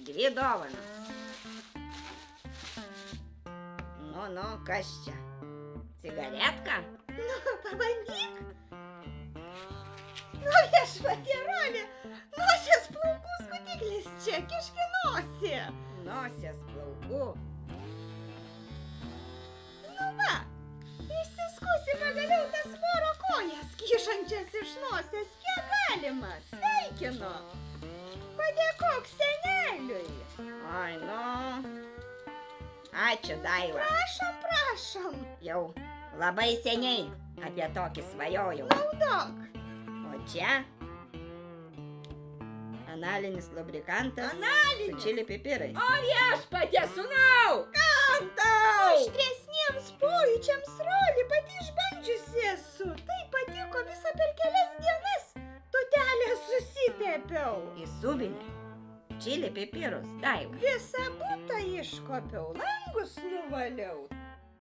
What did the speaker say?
2 dovanos. Nu, kas čia? Cigaretka? Nu, pabandyk. Nu, viešpatierolė, nosies plaukų skutiklis čia, kiški nosį. Nosies plaukų. Nu va, išsiskusi pagaliau tas voro kojas, kyšančias iš nosies, kiek galima. Sveikinu. Padėkok seneliui. Oi, nu. Ačiū, Daiva. Prašom. Jau labai seniai apie tokį svajojau. Naudok. O čia analinis lubrikantas su čili pipirais. O viešpatie, sūnau! Aštresniems pojūčiams rolį pati išbandžiusi esu. Tai patiko visą per kelias dienas. Tutelę susitepiau. Į subinę čili pipirus, Daiva. Visą butą iškopiau, langus nuvaliau.